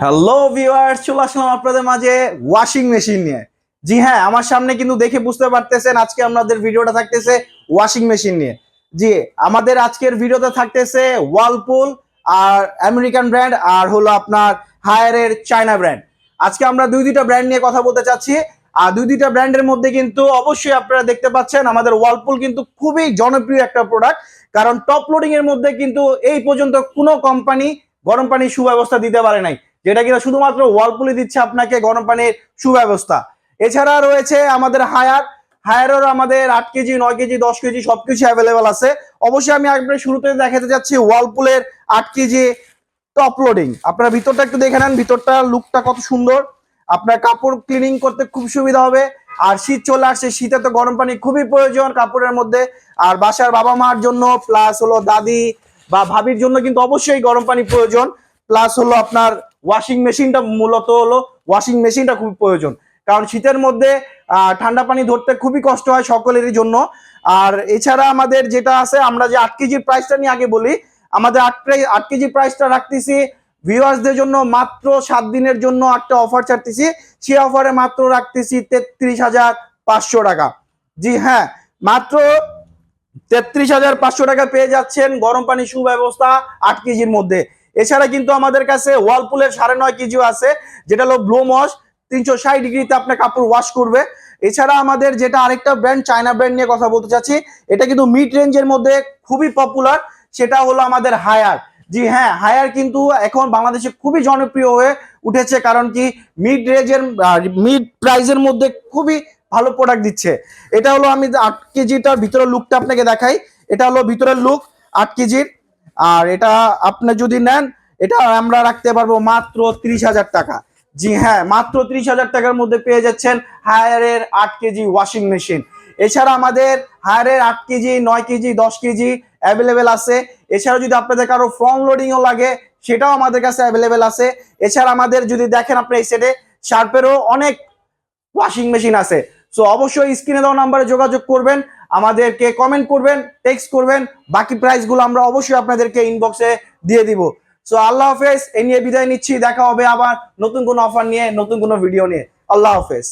Hello viewers, চলে আসলাম আপনাদের মাঝে ওয়াশিং মেশিন নিয়ে। জি হ্যাঁ, আমার সামনে কিন্তু দেখে বুঝতে পারতেছেন আজকে আমাদের ভিডিওটা থাকতেছে ওয়াশিং মেশিন নিয়ে। জি, আমাদের আজকের ভিডিওতে থাকতেছে ওয়ালপুল আর আমেরিকান ব্র্যান্ড আর হলো আপনার হায়ারের চায়না ব্র্যান্ড। আজকে আমরা দুইটা ব্র্যান্ড নিয়ে কথা বলতে চাচ্ছি। আর দুইটা ব্র্যান্ডের মধ্যে কিন্তু অবশ্যই আপনারা দেখতে পাচ্ছেন আমাদের ওয়ালপুল কিন্তু খুবই জনপ্রিয় একটা প্রোডাক্ট, কারণ টপ লোডিং এর মধ্যে কিন্তু এই পর্যন্ত কোনো কোম্পানি গরম পানির সুব্যবস্থা দিতে পারে নাই, যেটা কিনা শুধুমাত্র ওয়ালপুলই দিচ্ছে আপনাকে গরম পানির সুব্যবস্থা। এছাড়া রয়েছে আমাদের হায়ারেরও আমাদের 8 কেজি 9 কেজি 10 কেজি সবকিছু অ্যাভেলেবেল আছে। অবশ্যই আমি একবার শুরুতে দেখাতে যাচ্ছি ওয়ালপুলের 8 কেজি টপ লোডিং। আপনারা ভিতরটা একটু দেখে নেন, ভিতরটা লুকটা কত সুন্দর। আপনার কাপড় ক্লিনিং করতে খুব সুবিধা হবে। আর শীত চলে আসছে, শীতে তো গরম পানি খুবই প্রয়োজন কাপড়ের মধ্যে। আর বাসার বাবা মার জন্য প্লাস হলো দাদি বা ভাবির জন্য কিন্তু অবশ্যই গরম পানি প্রয়োজন। প্লাস হলো আপনার ওয়াশিং মেশিনটা, মূলত হলো ওয়াশিং মেশিনটা খুব প্রয়োজন, কারণ শীতের মধ্যে ঠান্ডা পানি ধরতে খুবই কষ্ট হয় সকলেরই জন্য। আর এছাড়া আমাদের যেটা আছে, আমরা যে 8 কেজির প্রাইসটা নিয়ে আগে বলি। আমাদের 8 কেজি প্রাইসটা রাখতেছি ভিউয়ার্সদের জন্য মাত্র 7 দিনের জন্য একটা অফার ছাড়তেছি। সেই অফারে মাত্র রাখতেছি 33,500 টাকা। জি হ্যাঁ, মাত্র 33,500 টাকা পেয়ে যাচ্ছেন গরম পানি সুব্যবস্থা 8 কেজির মধ্যে। এছাড়া কিন্তু আমাদের কাছে ওয়ালপুলের 9.5 কেজিও আছে, যেটা হলো ব্লুম ওয়াশ। 360 ডিগ্রিতে আপনার কাপড় ওয়াশ করবে। এছাড়া আমাদের যেটা আরেকটা ব্র্যান্ড, চায়না ব্র্যান্ড নিয়ে কথা বলতে চাচ্ছি। এটা কিন্তু মিড রেঞ্জের মধ্যে খুবই পপুলার, সেটা হলো আমাদের হায়ার। জি হ্যাঁ, হায়ার কিন্তু এখন বাংলাদেশে খুবই জনপ্রিয় হয়ে উঠেছে, কারণ কি মিড প্রাইজের মধ্যে খুবই ভালো প্রোডাক্ট দিচ্ছে। এটা হলো, আমি 8 কেজিটার ভিতরের লুকটা আপনাকে দেখাই। এটা হলো ভিতরের লুক 8 কেজির। আর এটা আপনি যদি নেন, এটা আমরা রাখতে পারবো মাত্র 30,000 টাকা। জি হ্যাঁ, মাত্র 30,000 টাকার মধ্যে পেয়ে যাচ্ছেন হায়ারের 8 কেজি ওয়াশিং মেশিন। এছাড়া আমাদের হায়ারের 8 কেজি 9 কেজি 10 কেজি অ্যাভেলেবেল আছে। এছাড়া যদি আপনাদের কারো ফ্রন্ট লোডিংও লাগে, সেটাও আমাদের কাছে অ্যাভেলেবেল আছে। এছাড়া আমাদের যদি দেখেন আপনি এই সেটে শার্পেরও অনেক ওয়াশিং মেশিন আছে। সো অবশ্যই স্ক্রিনে দেওয়া নাম্বারে যোগাযোগ করবেন, আমাদেরকে কমেন্ট করবেন, টেক্সট করবেন। বাকি প্রাইসগুলো আমরা অবশ্যই আপনাদেরকে ইনবক্সে দিয়ে দিব। সো আল্লাহ হাফেজ, এই নিয়ে বিদায় নিচ্ছি। দেখা হবে আবার নতুন কোনো অফার নিয়ে, নতুন কোনো ভিডিও নিয়ে। আল্লাহ হাফেজ।